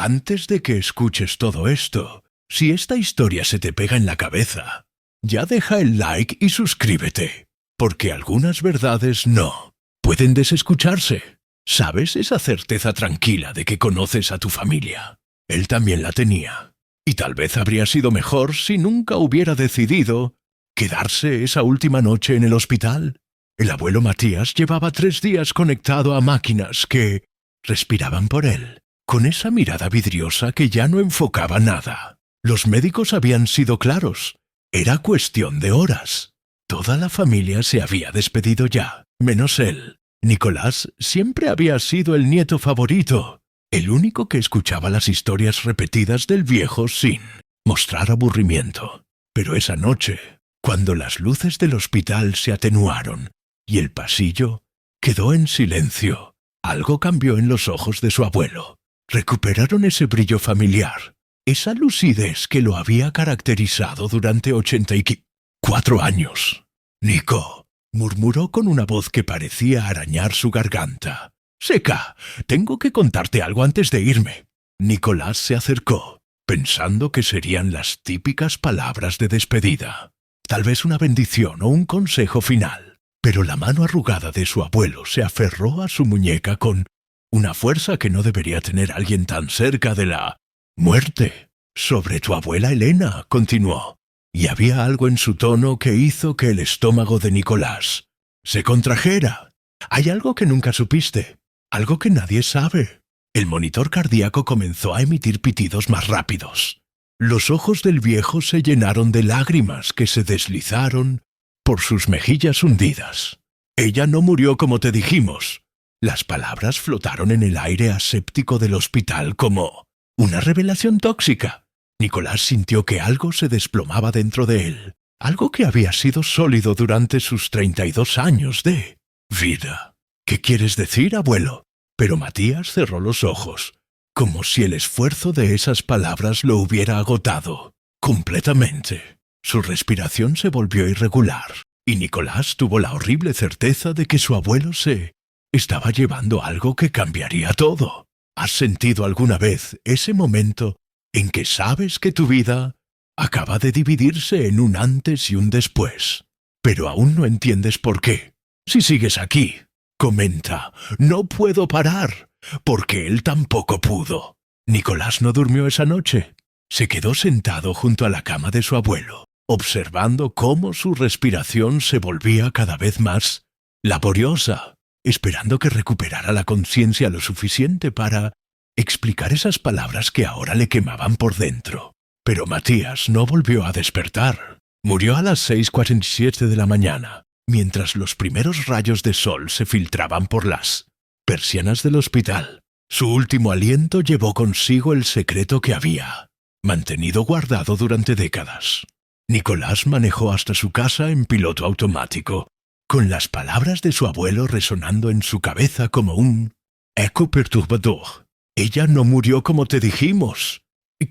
Antes de que escuches todo esto, si esta historia se te pega en la cabeza, ya deja el like y suscríbete, porque algunas verdades no pueden desescucharse. ¿Sabes esa certeza tranquila de que conoces a tu familia? Él también la tenía, y tal vez habría sido mejor si nunca hubiera decidido quedarse esa última noche en el hospital. El abuelo Matías llevaba 3 días conectado a máquinas que respiraban por él, con esa mirada vidriosa que ya no enfocaba nada. Los médicos habían sido claros. Era cuestión de horas. Toda la familia se había despedido ya, menos él. Nicolás siempre había sido el nieto favorito, el único que escuchaba las historias repetidas del viejo sin mostrar aburrimiento. Pero esa noche, cuando las luces del hospital se atenuaron y el pasillo quedó en silencio, algo cambió en los ojos de su abuelo. Recuperaron ese brillo familiar, esa lucidez que lo había caracterizado durante 84 años. «Nico», murmuró con una voz que parecía arañar su garganta. «Seca, tengo que contarte algo antes de irme». Nicolás se acercó, pensando que serían las típicas palabras de despedida. Tal vez una bendición o un consejo final. Pero la mano arrugada de su abuelo se aferró a su muñeca con una fuerza que no debería tener alguien tan cerca de la muerte. «Sobre tu abuela Elena», continuó, y había algo en su tono que hizo que el estómago de Nicolás se contrajera. «Hay algo que nunca supiste, algo que nadie sabe». El monitor cardíaco comenzó a emitir pitidos más rápidos. Los ojos del viejo se llenaron de lágrimas que se deslizaron por sus mejillas hundidas. «Ella no murió como te dijimos». Las palabras flotaron en el aire aséptico del hospital como una revelación tóxica. Nicolás sintió que algo se desplomaba dentro de él, algo que había sido sólido durante sus 32 años de vida. «¿Qué quieres decir, abuelo?» Pero Matías cerró los ojos, como si el esfuerzo de esas palabras lo hubiera agotado completamente. Su respiración se volvió irregular, y Nicolás tuvo la horrible certeza de que su abuelo se estaba llevando algo que cambiaría todo. ¿Has sentido alguna vez ese momento en que sabes que tu vida acaba de dividirse en un antes y un después, pero aún no entiendes por qué? Si sigues aquí, comenta, no puedo parar, porque él tampoco pudo. Nicolás no durmió esa noche. Se quedó sentado junto a la cama de su abuelo, observando cómo su respiración se volvía cada vez más laboriosa, esperando que recuperara la conciencia lo suficiente para explicar esas palabras que ahora le quemaban por dentro. Pero Matías no volvió a despertar. Murió a las 6:47 de la mañana, mientras los primeros rayos de sol se filtraban por las persianas del hospital. Su último aliento llevó consigo el secreto que había mantenido guardado durante décadas. Nicolás manejó hasta su casa en piloto automático, con las palabras de su abuelo resonando en su cabeza como un eco perturbador. «Ella no murió como te dijimos».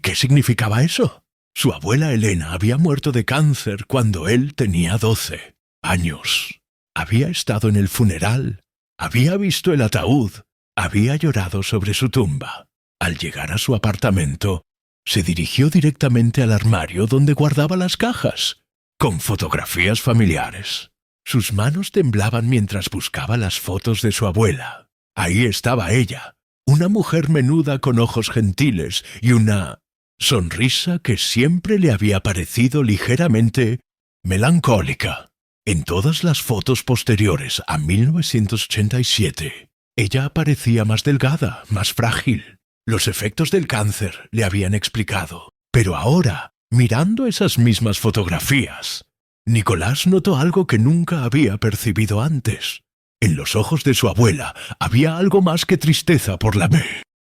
¿Qué significaba eso? Su abuela Elena había muerto de cáncer cuando él tenía 12 años. Había estado en el funeral, había visto el ataúd, había llorado sobre su tumba. Al llegar a su apartamento, se dirigió directamente al armario donde guardaba las cajas, con fotografías familiares. Sus manos temblaban mientras buscaba las fotos de su abuela. Ahí estaba ella, una mujer menuda con ojos gentiles y una sonrisa que siempre le había parecido ligeramente melancólica. En todas las fotos posteriores a 1987, ella aparecía más delgada, más frágil. Los efectos del cáncer le habían explicado. Pero ahora, mirando esas mismas fotografías, Nicolás notó algo que nunca había percibido antes. En los ojos de su abuela había algo más que tristeza por la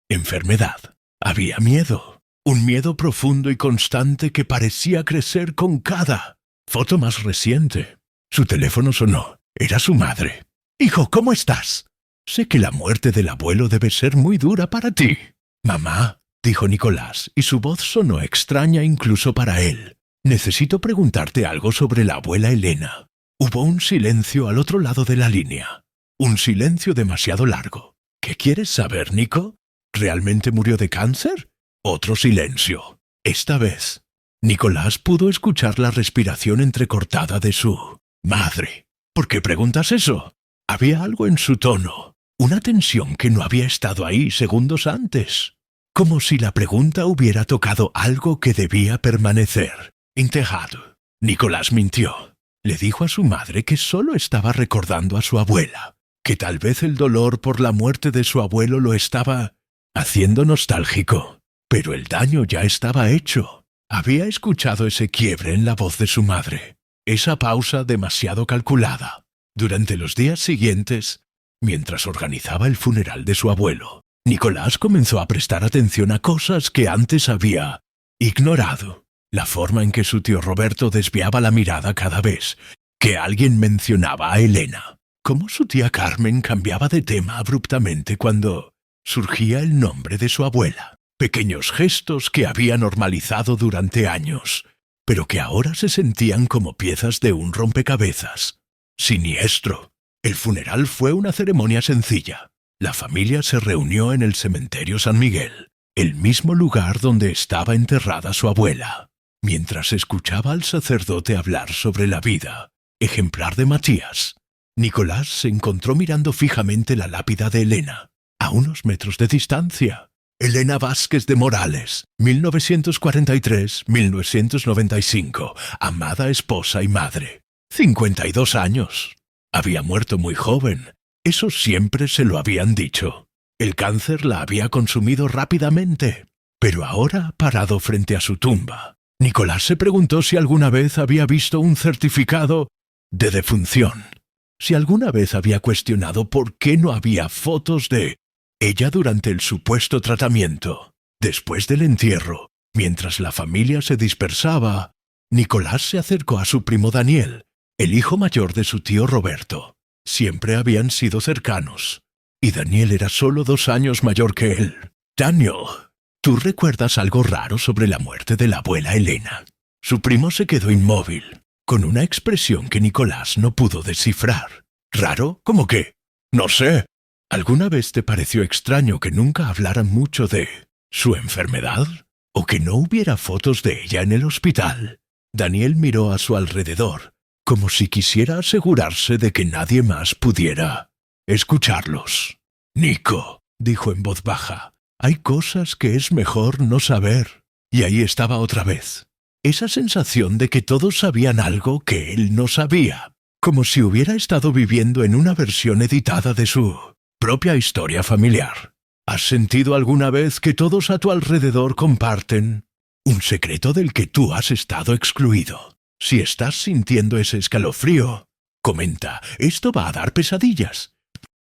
enfermedad. Había miedo, un miedo profundo y constante que parecía crecer con cada foto más reciente. Su teléfono sonó. Era su madre. «Hijo, ¿cómo estás? Sé que la muerte del abuelo debe ser muy dura para ti». «Mamá», dijo Nicolás, y su voz sonó extraña incluso para él. «Necesito preguntarte algo sobre la abuela Elena». Hubo un silencio al otro lado de la línea. Un silencio demasiado largo. «¿Qué quieres saber, Nico?» ¿Realmente murió de cáncer? Otro silencio. Esta vez, Nicolás pudo escuchar la respiración entrecortada de su madre. ¿Por qué preguntas eso? Había algo en su tono, una tensión que no había estado ahí segundos antes. Como si la pregunta hubiera tocado algo que debía permanecer enterrado. Nicolás mintió. Le dijo a su madre que solo estaba recordando a su abuela, que tal vez el dolor por la muerte de su abuelo lo estaba haciendo nostálgico. Pero el daño ya estaba hecho. Había escuchado ese quiebre en la voz de su madre, esa pausa demasiado calculada. Durante los días siguientes, mientras organizaba el funeral de su abuelo, Nicolás comenzó a prestar atención a cosas que antes había ignorado. La forma en que su tío Roberto desviaba la mirada cada vez que alguien mencionaba a Elena. Cómo su tía Carmen cambiaba de tema abruptamente cuando surgía el nombre de su abuela. Pequeños gestos que había normalizado durante años, pero que ahora se sentían como piezas de un rompecabezas. Siniestro. El funeral fue una ceremonia sencilla. La familia se reunió en el cementerio San Miguel, el mismo lugar donde estaba enterrada su abuela. Mientras escuchaba al sacerdote hablar sobre la vida ejemplar de Matías, Nicolás se encontró mirando fijamente la lápida de Elena, a unos metros de distancia. Elena Vázquez de Morales, 1943-1995, amada esposa y madre. 52 años. Había muerto muy joven. Eso siempre se lo habían dicho. El cáncer la había consumido rápidamente. Pero ahora, parado frente a su tumba, Nicolás se preguntó si alguna vez había visto un certificado de defunción. Si alguna vez había cuestionado por qué no había fotos de ella durante el supuesto tratamiento. Después del entierro, mientras la familia se dispersaba, Nicolás se acercó a su primo Daniel, el hijo mayor de su tío Roberto. Siempre habían sido cercanos, y Daniel era solo 2 años mayor que él. Daniel, ¿tú recuerdas algo raro sobre la muerte de la abuela Elena? Su primo se quedó inmóvil, con una expresión que Nicolás no pudo descifrar. ¿Raro? ¿Cómo qué? No sé. ¿Alguna vez te pareció extraño que nunca hablaran mucho de su enfermedad? ¿O que no hubiera fotos de ella en el hospital? Daniel miró a su alrededor, como si quisiera asegurarse de que nadie más pudiera escucharlos. Nico, dijo en voz baja, hay cosas que es mejor no saber. Y ahí estaba otra vez, esa sensación de que todos sabían algo que él no sabía, como si hubiera estado viviendo en una versión editada de su propia historia familiar. ¿Has sentido alguna vez que todos a tu alrededor comparten un secreto del que tú has estado excluido? Si estás sintiendo ese escalofrío, comenta, esto va a dar pesadillas.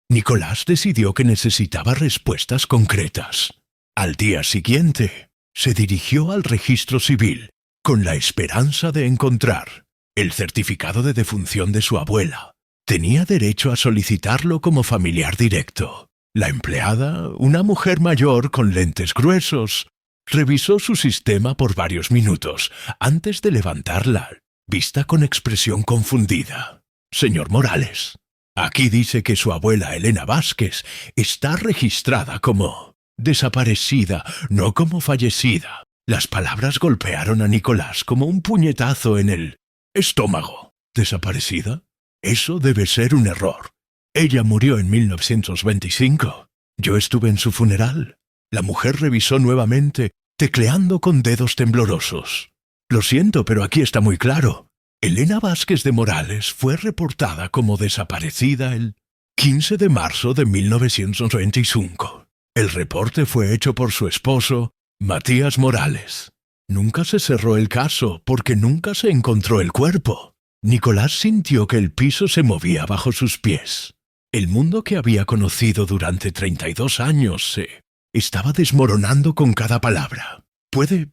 Nicolás decidió que necesitaba respuestas concretas. Al día siguiente, se dirigió al registro civil con la esperanza de encontrar el certificado de defunción de su abuela. Tenía derecho a solicitarlo como familiar directo. La empleada, una mujer mayor con lentes gruesos, revisó su sistema por varios minutos antes de levantar la vista con expresión confundida. Señor Morales, aquí dice que su abuela Elena Vázquez está registrada como desaparecida, no como fallecida. Las palabras golpearon a Nicolás como un puñetazo en el estómago. ¿Desaparecida? Eso debe ser un error. Ella murió en 1925. Yo estuve en su funeral. La mujer revisó nuevamente, tecleando con dedos temblorosos. Lo siento, pero aquí está muy claro. Elena Vázquez de Morales fue reportada como desaparecida el 15 de marzo de 1925. El reporte fue hecho por su esposo, Matías Morales. Nunca se cerró el caso porque nunca se encontró el cuerpo. Nicolás sintió que el piso se movía bajo sus pies. El mundo que había conocido durante 32 años se estaba desmoronando con cada palabra. ¿Puede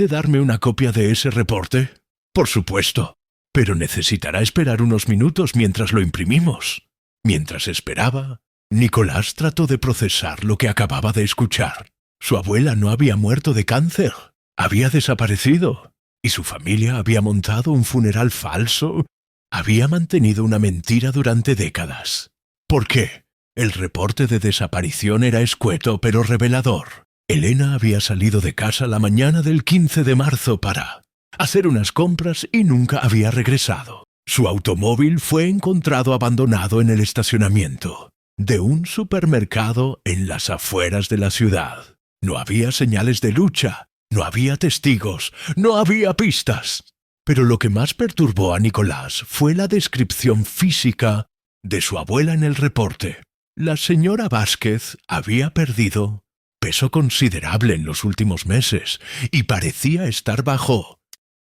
darme una copia de ese reporte? Por supuesto, pero necesitará esperar unos minutos mientras lo imprimimos. Mientras esperaba, Nicolás trató de procesar lo que acababa de escuchar. Su abuela no había muerto de cáncer, había desaparecido, y su familia había montado un funeral falso, había mantenido una mentira durante décadas. ¿Por qué? El reporte de desaparición era escueto pero revelador. Elena había salido de casa la mañana del 15 de marzo para hacer unas compras y nunca había regresado. Su automóvil fue encontrado abandonado en el estacionamiento de un supermercado en las afueras de la ciudad. No había señales de lucha, no había testigos, no había pistas. Pero lo que más perturbó a Nicolás fue la descripción física de su abuela en el reporte. La señora Vázquez había perdido peso considerable en los últimos meses y parecía estar bajo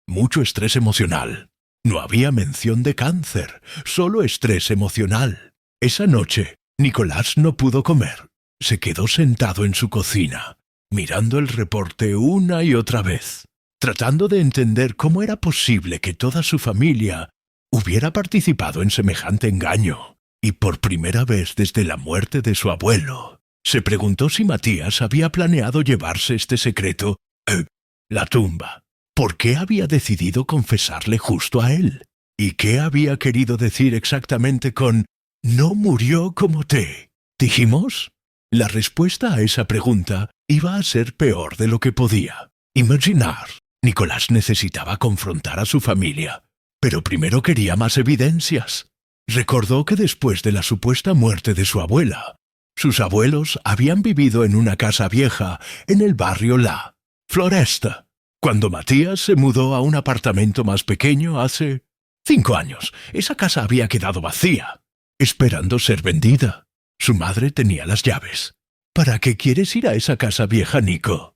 mucho estrés emocional. No había mención de cáncer, solo estrés emocional. Esa noche, Nicolás no pudo comer. Se quedó sentado en su cocina, mirando el reporte una y otra vez, tratando de entender cómo era posible que toda su familia hubiera participado en semejante engaño. Y por primera vez desde la muerte de su abuelo, se preguntó si Matías había planeado llevarse este secreto a la tumba. ¿Por qué había decidido confesarle justo a él? ¿Y qué había querido decir exactamente con «no murió como te dijimos»? La respuesta a esa pregunta iba a ser peor de lo que podía imaginar. Nicolás necesitaba confrontar a su familia, pero primero quería más evidencias. Recordó que después de la supuesta muerte de su abuela, sus abuelos habían vivido en una casa vieja en el barrio La Floresta. Cuando Matías se mudó a un apartamento más pequeño hace 5 años, esa casa había quedado vacía, esperando ser vendida. Su madre tenía las llaves. «¿Para qué quieres ir a esa casa vieja, Nico?»,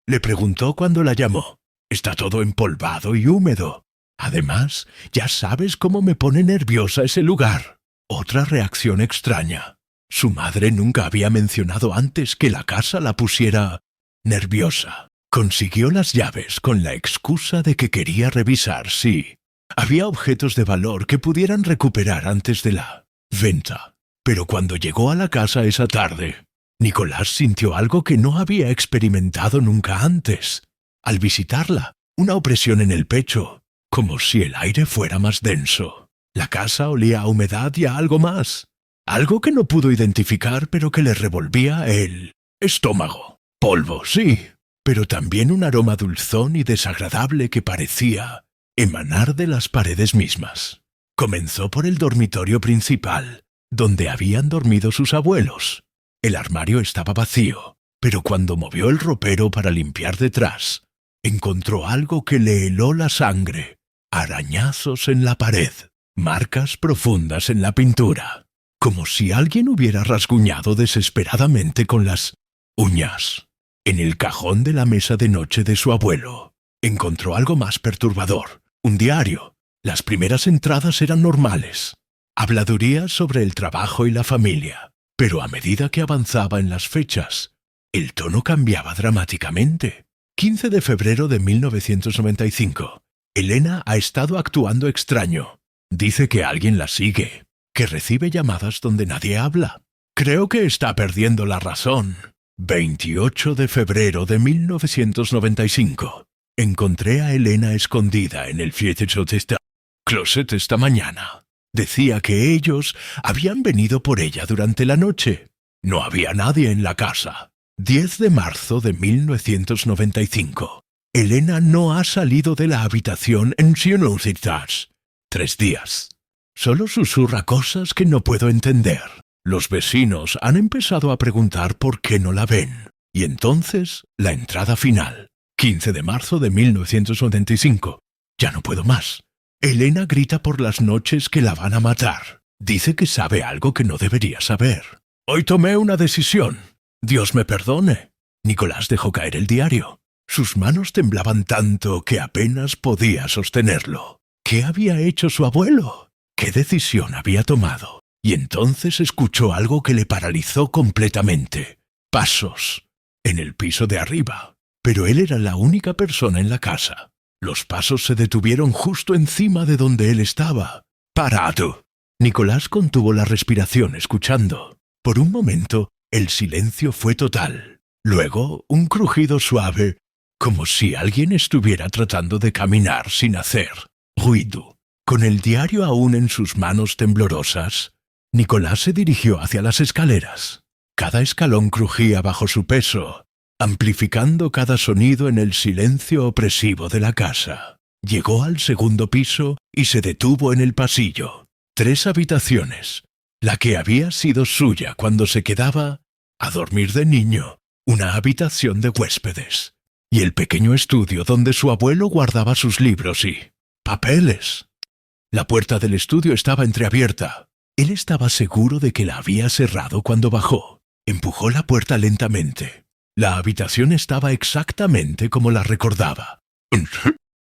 le preguntó cuando la llamó. «Está todo empolvado y húmedo. Además, ya sabes cómo me pone nerviosa ese lugar». Otra reacción extraña. Su madre nunca había mencionado antes que la casa la pusiera nerviosa. Consiguió las llaves con la excusa de que quería revisar si había objetos de valor que pudieran recuperar antes de la venta. Pero cuando llegó a la casa esa tarde, Nicolás sintió algo que no había experimentado nunca antes. Al visitarla, una opresión en el pecho, como si el aire fuera más denso. La casa olía a humedad y a algo más. Algo que no pudo identificar, pero que le revolvía el estómago. Polvo, sí, pero también un aroma dulzón y desagradable que parecía emanar de las paredes mismas. Comenzó por el dormitorio principal, donde habían dormido sus abuelos. El armario estaba vacío, pero cuando movió el ropero para limpiar detrás, encontró algo que le heló la sangre. Arañazos en la pared, marcas profundas en la pintura, como si alguien hubiera rasguñado desesperadamente con las uñas. En el cajón de la mesa de noche de su abuelo, encontró algo más perturbador, un diario. Las primeras entradas eran normales, habladurías sobre el trabajo y la familia, pero a medida que avanzaba en las fechas, el tono cambiaba dramáticamente. 15 de febrero de 1995. Elena ha estado actuando extraño. Dice que alguien la sigue, que recibe llamadas donde nadie habla. Creo que está perdiendo la razón. 28 de febrero de 1995. Encontré a Elena escondida en el closet esta mañana. Decía que ellos habían venido por ella durante la noche. No había nadie en la casa. 10 de marzo de 1995. Elena no ha salido de la habitación en 3 días. Solo susurra cosas que no puedo entender. Los vecinos han empezado a preguntar por qué no la ven. Y entonces, la entrada final. 15 de marzo de 1995. Ya no puedo más. Elena grita por las noches que la van a matar. Dice que sabe algo que no debería saber. Hoy tomé una decisión. Dios me perdone. Nicolás dejó caer el diario. Sus manos temblaban tanto que apenas podía sostenerlo. ¿Qué había hecho su abuelo? ¿Qué decisión había tomado? Y entonces escuchó algo que le paralizó completamente. Pasos. En el piso de arriba. Pero él era la única persona en la casa. Los pasos se detuvieron justo encima de donde él estaba. ¡Parado! Nicolás contuvo la respiración escuchando. Por un momento, el silencio fue total. Luego, un crujido suave, como si alguien estuviera tratando de caminar sin hacer ruido. Con el diario aún en sus manos temblorosas, Nicolás se dirigió hacia las escaleras. Cada escalón crujía bajo su peso, amplificando cada sonido en el silencio opresivo de la casa. Llegó al segundo piso y se detuvo en el pasillo. 3 habitaciones, la que había sido suya cuando se quedaba a dormir de niño, una habitación de huéspedes, y el pequeño estudio donde su abuelo guardaba sus libros y papeles. La puerta del estudio estaba entreabierta. Él estaba seguro de que la había cerrado cuando bajó. Empujó la puerta lentamente. La habitación estaba exactamente como la recordaba.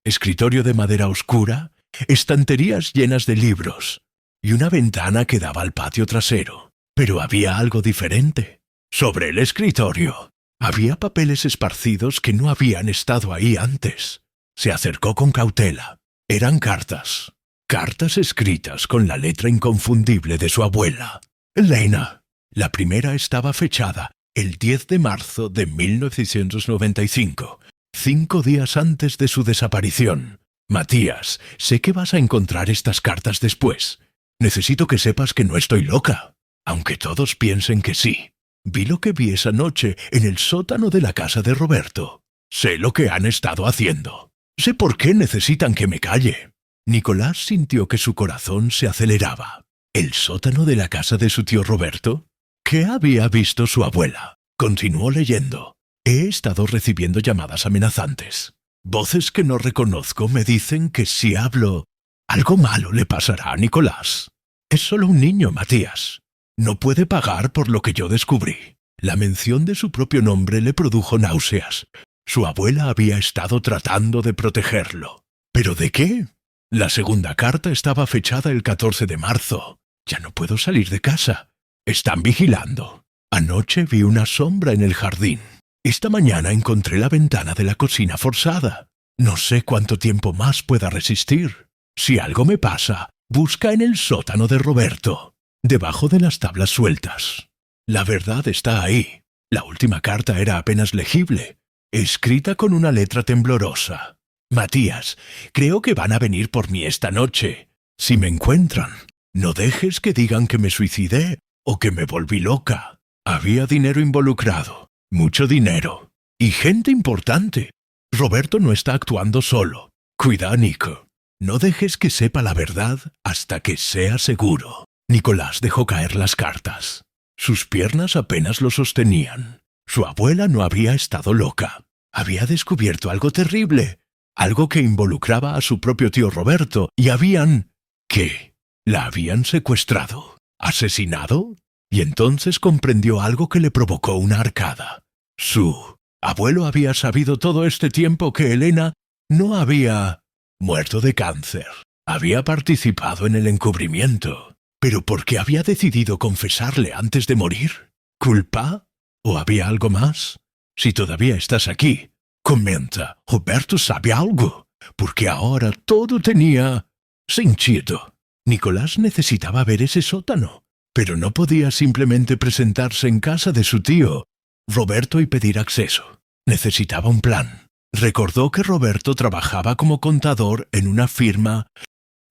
Escritorio de madera oscura, estanterías llenas de libros y una ventana que daba al patio trasero. Pero había algo diferente. Sobre el escritorio había papeles esparcidos que no habían estado ahí antes. Se acercó con cautela. Eran cartas. Cartas escritas con la letra inconfundible de su abuela, Elena. La primera estaba fechada el 10 de marzo de 1995, 5 días antes de su desaparición. Matías, sé que vas a encontrar estas cartas después. Necesito que sepas que no estoy loca, aunque todos piensen que sí. Vi lo que vi esa noche en el sótano de la casa de Roberto. Sé lo que han estado haciendo. Sé por qué necesitan que me calle. Nicolás sintió que su corazón se aceleraba. ¿El sótano de la casa de su tío Roberto? ¿Qué había visto su abuela? Continuó leyendo. He estado recibiendo llamadas amenazantes. Voces que no reconozco me dicen que si hablo, algo malo le pasará a Nicolás. Es solo un niño, Matías. No puede pagar por lo que yo descubrí. La mención de su propio nombre le produjo náuseas. Su abuela había estado tratando de protegerlo. ¿Pero de qué? La segunda carta estaba fechada el 14 de marzo. Ya no puedo salir de casa. Están vigilando. Anoche vi una sombra en el jardín. Esta mañana encontré la ventana de la cocina forzada. No sé cuánto tiempo más pueda resistir. Si algo me pasa, busca en el sótano de Roberto, debajo de las tablas sueltas. La verdad está ahí. La última carta era apenas legible, escrita con una letra temblorosa. Matías, creo que van a venir por mí esta noche. Si me encuentran, no dejes que digan que me suicidé o que me volví loca. Había dinero involucrado, mucho dinero, y gente importante. Roberto no está actuando solo. Cuida a Nico. No dejes que sepa la verdad hasta que sea seguro. Nicolás dejó caer las cartas. Sus piernas apenas lo sostenían. Su abuela no había estado loca. Había descubierto algo terrible. Algo que involucraba a su propio tío Roberto, y habían... ¿qué? ¿La habían secuestrado? ¿Asesinado? Y entonces comprendió algo que le provocó una arcada. Su abuelo había sabido todo este tiempo que Elena no había muerto de cáncer. Había participado en el encubrimiento. ¿Pero por qué había decidido confesarle antes de morir? ¿Culpa? ¿O había algo más? Si todavía estás aquí, comenta, Roberto sabe algo, porque ahora todo tenía sentido. Nicolás necesitaba ver ese sótano, pero no podía simplemente presentarse en casa de su tío Roberto y pedir acceso. Necesitaba un plan. Recordó que Roberto trabajaba como contador en una firma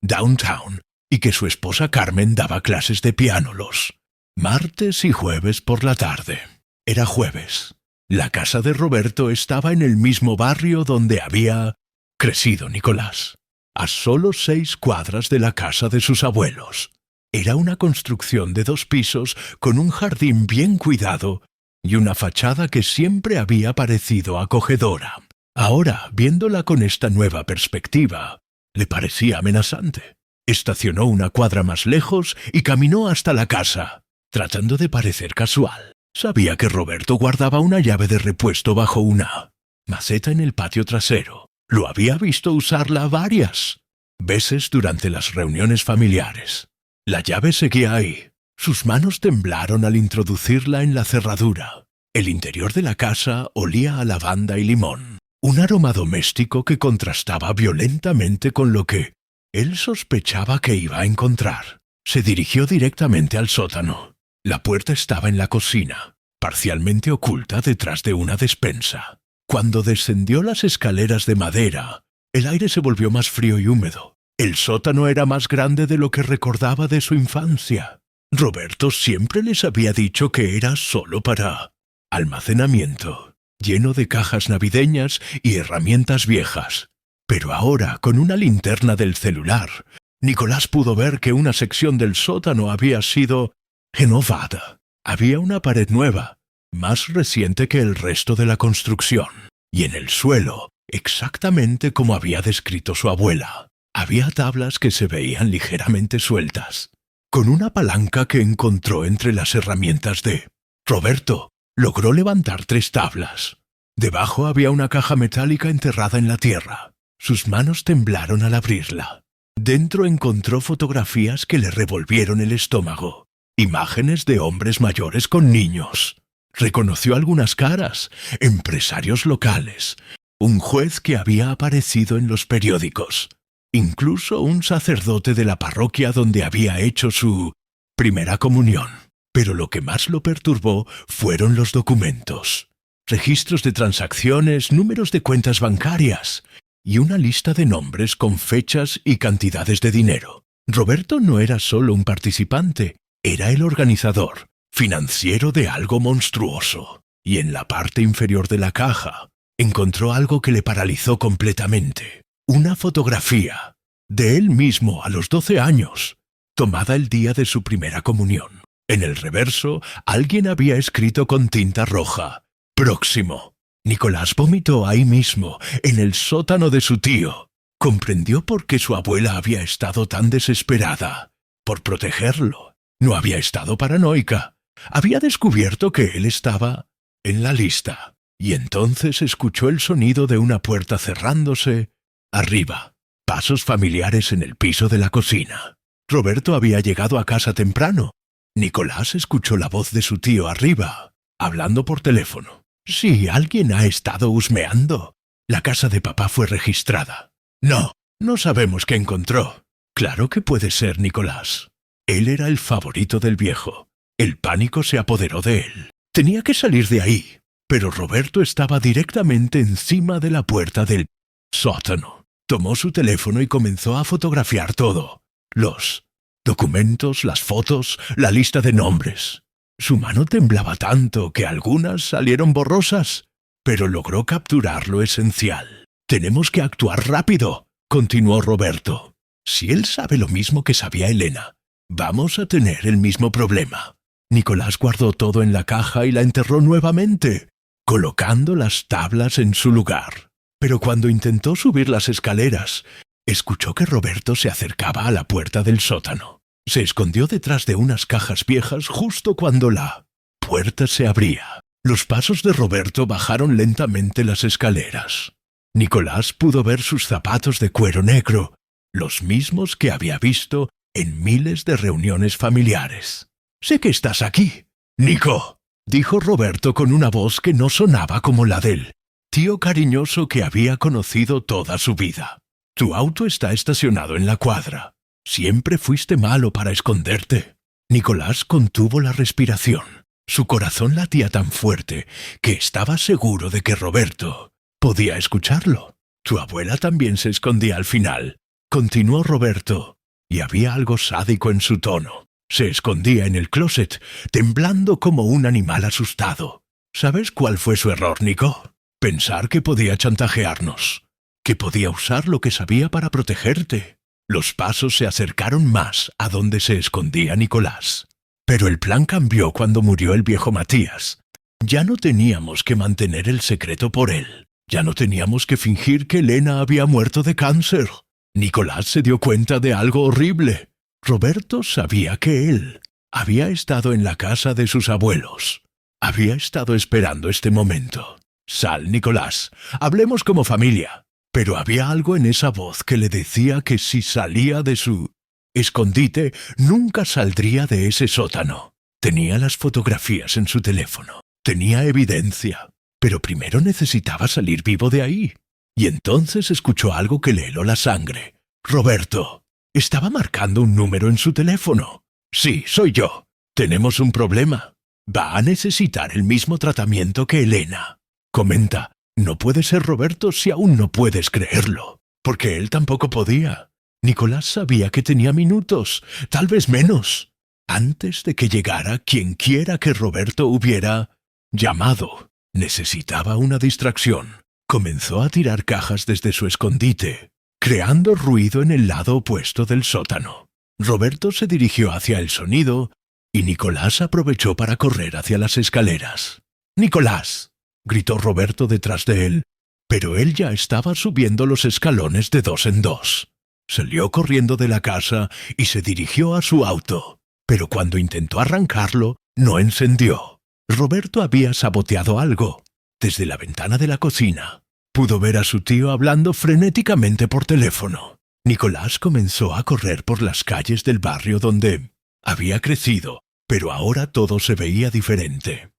downtown y que su esposa Carmen daba clases de piano los martes y jueves por la tarde. Era jueves. La casa de Roberto estaba en el mismo barrio donde había crecido Nicolás, a solo 6 cuadras de la casa de sus abuelos. Era una construcción de 2 pisos con un jardín bien cuidado y una fachada que siempre había parecido acogedora. Ahora, viéndola con esta nueva perspectiva, le parecía amenazante. Estacionó una cuadra más lejos y caminó hasta la casa, tratando de parecer casual. Sabía que Roberto guardaba una llave de repuesto bajo una maceta en el patio trasero. Lo había visto usarla varias veces durante las reuniones familiares. La llave seguía ahí. Sus manos temblaron al introducirla en la cerradura. El interior de la casa olía a lavanda y limón, un aroma doméstico que contrastaba violentamente con lo que él sospechaba que iba a encontrar. Se dirigió directamente al sótano. La puerta estaba en la cocina, parcialmente oculta detrás de una despensa. Cuando descendió las escaleras de madera, el aire se volvió más frío y húmedo. El sótano era más grande de lo que recordaba de su infancia. Roberto siempre les había dicho que era solo para almacenamiento, lleno de cajas navideñas y herramientas viejas. Pero ahora, con una linterna del celular, Nicolás pudo ver que una sección del sótano había sido renovada. Había una pared nueva, más reciente que el resto de la construcción, y en el suelo, exactamente como había descrito su abuela, había tablas que se veían ligeramente sueltas. Con una palanca que encontró entre las herramientas de Roberto, logró levantar 3 tablas. Debajo había una caja metálica enterrada en la tierra. Sus manos temblaron al abrirla. Dentro encontró fotografías que le revolvieron el estómago. Imágenes de hombres mayores con niños. Reconoció algunas caras, empresarios locales, un juez que había aparecido en los periódicos, incluso un sacerdote de la parroquia donde había hecho su primera comunión. Pero lo que más lo perturbó fueron los documentos. Registros de transacciones, números de cuentas bancarias y una lista de nombres con fechas y cantidades de dinero. Roberto no era solo un participante, era el organizador, financiero de algo monstruoso. Y en la parte inferior de la caja encontró algo que le paralizó completamente. Una fotografía de él mismo a los 12 años, tomada el día de su primera comunión. En el reverso, alguien había escrito con tinta roja: próximo. Nicolás vomitó ahí mismo, en el sótano de su tío. Comprendió por qué su abuela había estado tan desesperada. Por protegerlo. No había estado paranoica. Había descubierto que él estaba en la lista. Y entonces escuchó el sonido de una puerta cerrándose arriba. Pasos familiares en el piso de la cocina. Roberto había llegado a casa temprano. Nicolás escuchó la voz de su tío arriba, hablando por teléfono. Sí, alguien ha estado husmeando. La casa de papá fue registrada. No sabemos qué encontró. Claro que puede ser Nicolás. Él era el favorito del viejo. El pánico se apoderó de él. Tenía que salir de ahí. Pero Roberto estaba directamente encima de la puerta del sótano. Tomó su teléfono y comenzó a fotografiar todo. Los documentos, las fotos, la lista de nombres. Su mano temblaba tanto que algunas salieron borrosas, pero logró capturar lo esencial. «Tenemos que actuar rápido», continuó Roberto. «Si él sabe lo mismo que sabía Elena, vamos a tener el mismo problema». Nicolás guardó todo en la caja y la enterró nuevamente, colocando las tablas en su lugar. Pero cuando intentó subir las escaleras, escuchó que Roberto se acercaba a la puerta del sótano. Se escondió detrás de unas cajas viejas justo cuando la puerta se abría. Los pasos de Roberto bajaron lentamente las escaleras. Nicolás pudo ver sus zapatos de cuero negro, los mismos que había visto en miles de reuniones familiares. «Sé que estás aquí, Nico», dijo Roberto con una voz que no sonaba como la del tío cariñoso que había conocido toda su vida. «Tu auto está estacionado en la cuadra. Siempre fuiste malo para esconderte». Nicolás contuvo la respiración. Su corazón latía tan fuerte que estaba seguro de que Roberto podía escucharlo. «Tu abuela también se escondía al final», continuó Roberto, y había algo sádico en su tono. Se escondía en el closet, temblando como un animal asustado. ¿Sabes cuál fue su error, Nico? Pensar que podía chantajearnos, que podía usar lo que sabía para protegerte. Los pasos se acercaron más a donde se escondía Nicolás. Pero el plan cambió cuando murió el viejo Matías. Ya no teníamos que mantener el secreto por él. Ya no teníamos que fingir que Elena había muerto de cáncer. Nicolás se dio cuenta de algo horrible. Roberto sabía que él había estado en la casa de sus abuelos. Había estado esperando este momento. «Sal, Nicolás. Hablemos como familia». Pero había algo en esa voz que le decía que si salía de su escondite, nunca saldría de ese sótano. Tenía las fotografías en su teléfono. Tenía evidencia. Pero primero necesitaba salir vivo de ahí. Y entonces escuchó algo que le heló la sangre. «Roberto». Estaba marcando un número en su teléfono. «Sí, soy yo. Tenemos un problema. Va a necesitar el mismo tratamiento que Elena». Comenta: «No puede ser Roberto si aún no puedes creerlo». Porque él tampoco podía. Nicolás sabía que tenía minutos, tal vez menos. Antes de que llegara quien quiera que Roberto hubiera llamado, necesitaba una distracción. Comenzó a tirar cajas desde su escondite, creando ruido en el lado opuesto del sótano. Roberto se dirigió hacia el sonido y Nicolás aprovechó para correr hacia las escaleras. ¡Nicolás!, gritó Roberto detrás de él, pero él ya estaba subiendo los escalones de 2 en 2. Salió corriendo de la casa y se dirigió a su auto, pero cuando intentó arrancarlo, no encendió. Roberto había saboteado algo. Desde la ventana de la cocina, pudo ver a su tío hablando frenéticamente por teléfono. Nicolás comenzó a correr por las calles del barrio donde había crecido, pero ahora todo se veía diferente.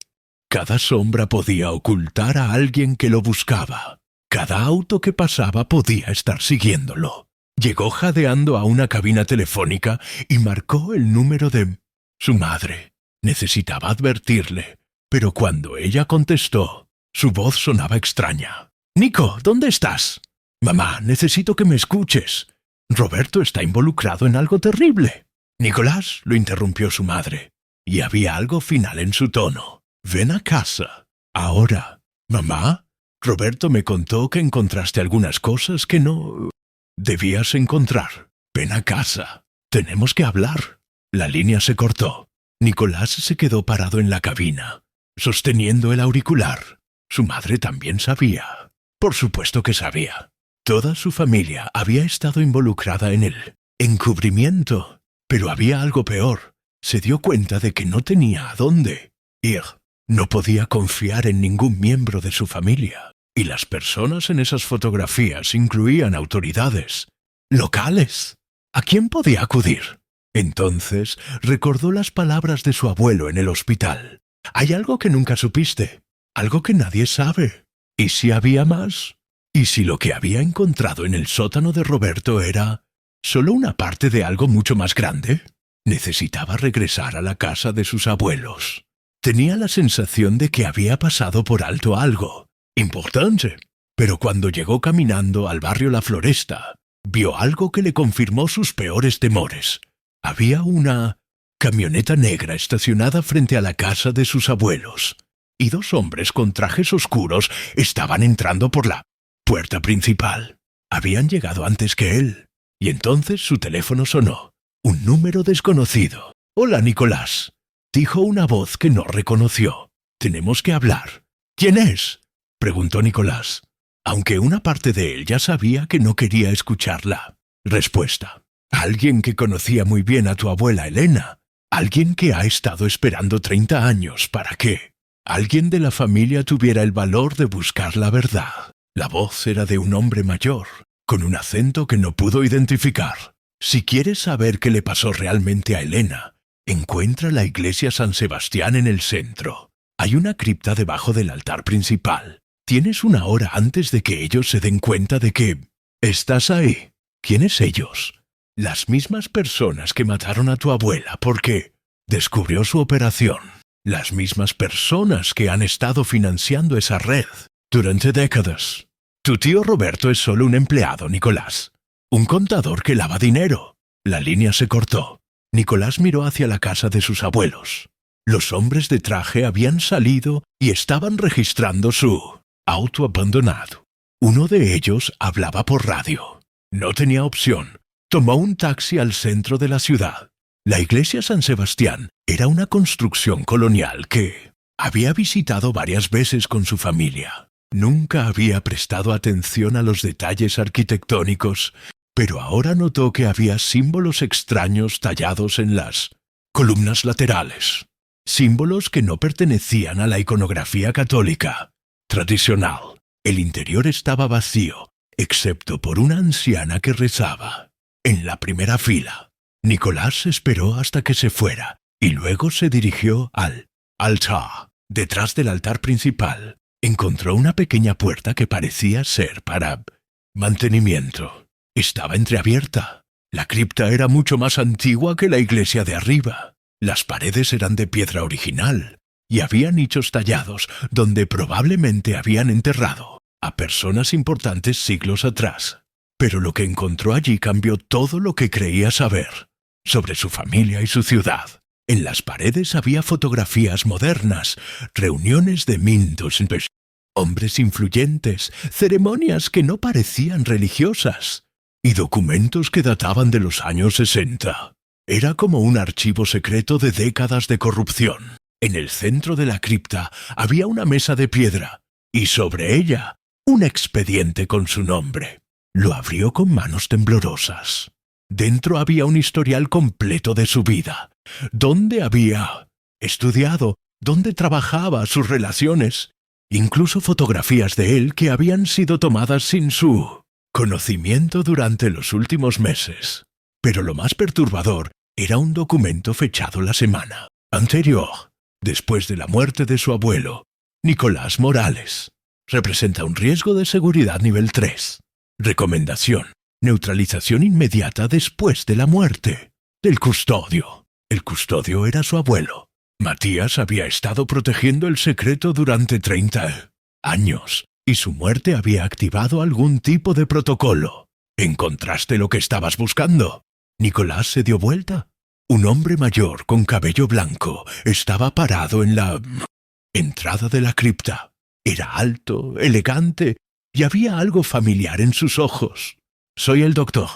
Cada sombra podía ocultar a alguien que lo buscaba. Cada auto que pasaba podía estar siguiéndolo. Llegó jadeando a una cabina telefónica y marcó el número de su madre. Necesitaba advertirle, pero cuando ella contestó, su voz sonaba extraña. «Nico, ¿dónde estás?» «Mamá, necesito que me escuches. Roberto está involucrado en algo terrible». «Nicolás», lo interrumpió su madre, y había algo final en su tono. «Ven a casa. Ahora». «Mamá, Roberto me contó que encontraste algunas cosas que no debías encontrar. Ven a casa. Tenemos que hablar». La línea se cortó. Nicolás se quedó parado en la cabina, sosteniendo el auricular. Su madre también sabía. Por supuesto que sabía. Toda su familia había estado involucrada en el encubrimiento. Pero había algo peor. Se dio cuenta de que no tenía a dónde ir. No podía confiar en ningún miembro de su familia. Y las personas en esas fotografías incluían autoridades locales. ¿A quién podía acudir? Entonces recordó las palabras de su abuelo en el hospital. Hay algo que nunca supiste, algo que nadie sabe. ¿Y si había más? ¿Y si lo que había encontrado en el sótano de Roberto era solo una parte de algo mucho más grande? Necesitaba regresar a la casa de sus abuelos. Tenía la sensación de que había pasado por alto algo importante, pero cuando llegó caminando al barrio La Floresta, vio algo que le confirmó sus peores temores. Había una camioneta negra estacionada frente a la casa de sus abuelos, y 2 hombres con trajes oscuros estaban entrando por la puerta principal. Habían llegado antes que él, y entonces su teléfono sonó. Un número desconocido. «Hola, Nicolás», dijo una voz que no reconoció. «Tenemos que hablar». «¿Quién es?», preguntó Nicolás, aunque una parte de él ya sabía que no quería escuchar la respuesta. «Alguien que conocía muy bien a tu abuela Elena. Alguien que ha estado esperando 30 años para que alguien de la familia tuviera el valor de buscar la verdad». La voz era de un hombre mayor, con un acento que no pudo identificar. «Si quieres saber qué le pasó realmente a Elena, encuentra la iglesia San Sebastián en el centro. Hay una cripta debajo del altar principal. Tienes 1 hora antes de que ellos se den cuenta de que estás ahí». «¿Quiénes ellos?» «Las mismas personas que mataron a tu abuela porque descubrió su operación. Las mismas personas que han estado financiando esa red durante décadas. Tu tío Roberto es solo un empleado, Nicolás. Un contador que lava dinero». La línea se cortó. Nicolás miró hacia la casa de sus abuelos. Los hombres de traje habían salido y estaban registrando su auto abandonado. Uno de ellos hablaba por radio. No tenía opción. Tomó un taxi al centro de la ciudad. La iglesia San Sebastián era una construcción colonial que había visitado varias veces con su familia. Nunca había prestado atención a los detalles arquitectónicos, pero ahora notó que había símbolos extraños tallados en las columnas laterales. Símbolos que no pertenecían a la iconografía católica tradicional. El interior estaba vacío, excepto por una anciana que rezaba en la primera fila. Nicolás esperó hasta que se fuera y luego se dirigió al altar. Detrás del altar principal encontró una pequeña puerta que parecía ser para mantenimiento. Estaba entreabierta. La cripta era mucho más antigua que la iglesia de arriba. Las paredes eran de piedra original y había nichos tallados donde probablemente habían enterrado a personas importantes siglos atrás. Pero lo que encontró allí cambió todo lo que creía saber sobre su familia y su ciudad. En las paredes había fotografías modernas, reuniones de mintos, hombres influyentes, ceremonias que no parecían religiosas y documentos que databan de los años 60. Era como un archivo secreto de décadas de corrupción. En el centro de la cripta había una mesa de piedra y sobre ella un expediente con su nombre. Lo abrió con manos temblorosas. Dentro había un historial completo de su vida. Dónde había estudiado, dónde trabajaba, sus relaciones, incluso fotografías de él que habían sido tomadas sin su conocimiento durante los últimos meses. Pero lo más perturbador era un documento fechado la semana anterior, después de la muerte de su abuelo, Nicolás Morales. Representa un riesgo de seguridad nivel 3. Recomendación: neutralización inmediata después de la muerte del custodio. El custodio era su abuelo. Matías había estado protegiendo el secreto durante 30 años y su muerte había activado algún tipo de protocolo. ¿Encontraste lo que estabas buscando? Nicolás se dio vuelta. Un hombre mayor con cabello blanco estaba parado en la entrada de la cripta. Era alto, elegante y había algo familiar en sus ojos. «Soy el doctor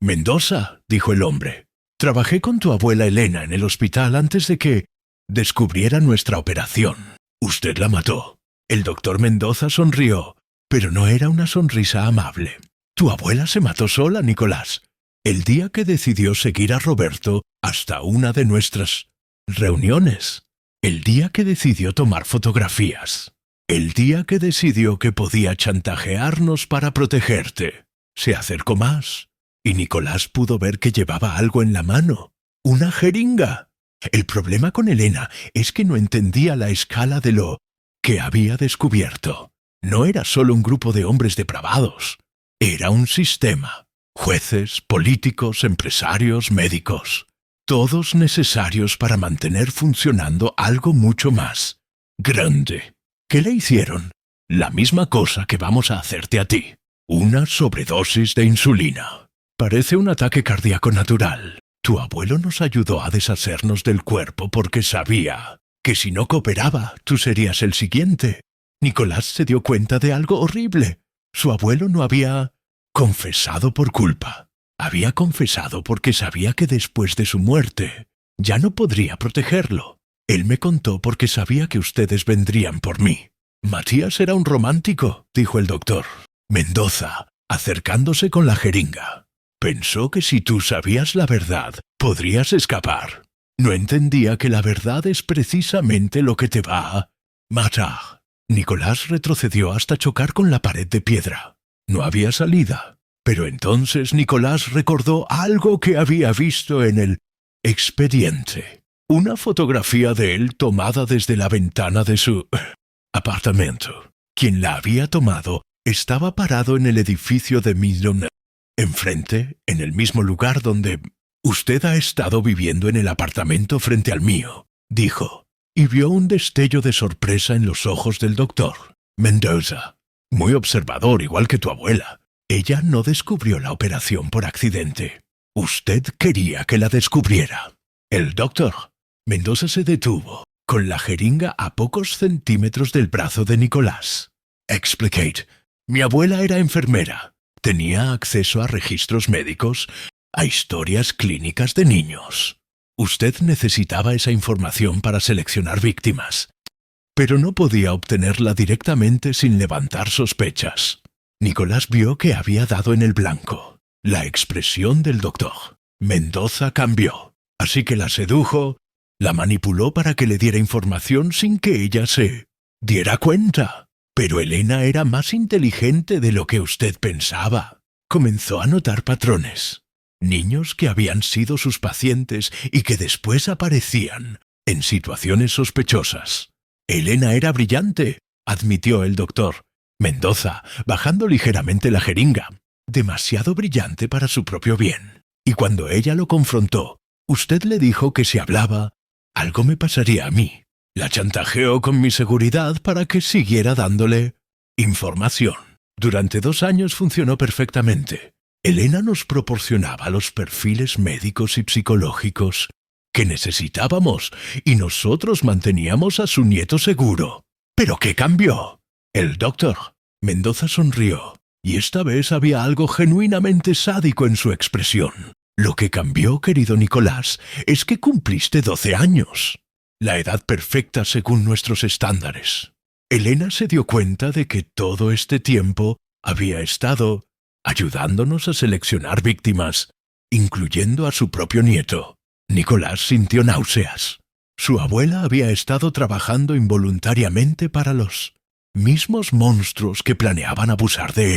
Mendoza», dijo el hombre. «Trabajé con tu abuela Elena en el hospital antes de que descubriera nuestra operación. Usted la mató». El doctor Mendoza sonrió, pero no era una sonrisa amable. «Tu abuela se mató sola, Nicolás, el día que decidió seguir a Roberto hasta una de nuestras reuniones. El día que decidió tomar fotografías. El día que decidió que podía chantajearnos para protegerte. Se acercó más, y Nicolás pudo ver que llevaba algo en la mano. Una jeringa. El problema con Elena es que no entendía la escala de lo que había descubierto. No era solo un grupo de hombres depravados. Era un sistema. Jueces, políticos, empresarios, médicos. Todos necesarios para mantener funcionando algo mucho más grande. ¿Qué le hicieron? La misma cosa que vamos a hacerte a ti. Una sobredosis de insulina. Parece un ataque cardíaco natural. Tu abuelo nos ayudó a deshacernos del cuerpo porque sabía que si no cooperaba, tú serías el siguiente. Nicolás se dio cuenta de algo horrible. Su abuelo no había confesado por culpa. Había confesado porque sabía que después de su muerte ya no podría protegerlo. Él me contó porque sabía que ustedes vendrían por mí. Matías era un romántico, dijo el doctor Mendoza, acercándose con la jeringa. Pensó que si tú sabías la verdad, podrías escapar. No entendía que la verdad es precisamente lo que te va a matar. Nicolás retrocedió hasta chocar con la pared de piedra. No había salida. Pero entonces Nicolás recordó algo que había visto en el expediente. Una fotografía de él tomada desde la ventana de su apartamento. Quien la había tomado estaba parado en el edificio de Midland, enfrente, en el mismo lugar donde usted ha estado viviendo, en el apartamento frente al mío, dijo, y vio un destello de sorpresa en los ojos del doctor Mendoza. Muy observador, igual que tu abuela. Ella no descubrió la operación por accidente. Usted quería que la descubriera. El doctor Mendoza se detuvo, con la jeringa a pocos centímetros del brazo de Nicolás. Explicate. Mi abuela era enfermera. Tenía acceso a registros médicos, a historias clínicas de niños. Usted necesitaba esa información para seleccionar víctimas, pero no podía obtenerla directamente sin levantar sospechas. Nicolás vio que había dado en el blanco. La expresión del doctor Mendoza cambió, así que la sedujo, la manipuló para que le diera información sin que ella se diera cuenta. Pero Elena era más inteligente de lo que usted pensaba. Comenzó a notar patrones. Niños que habían sido sus pacientes y que después aparecían en situaciones sospechosas. Elena era brillante, admitió el doctor Mendoza, bajando ligeramente la jeringa. Demasiado brillante para su propio bien. Y cuando ella lo confrontó, usted le dijo que si hablaba, algo me pasaría a mí. La chantajeó con mi seguridad para que siguiera dándole información. Durante 2 años funcionó perfectamente. Elena nos proporcionaba los perfiles médicos y psicológicos que necesitábamos y nosotros manteníamos a su nieto seguro. ¿Pero qué cambió? El doctor. Mendoza sonrió, y esta vez había algo genuinamente sádico en su expresión. Lo que cambió, querido Nicolás, es que cumpliste 12 años. La edad perfecta según nuestros estándares. Elena se dio cuenta de que todo este tiempo había estado ayudándonos a seleccionar víctimas, incluyendo a su propio nieto. Nicolás sintió náuseas. Su abuela había estado trabajando involuntariamente para los mismos monstruos que planeaban abusar de él.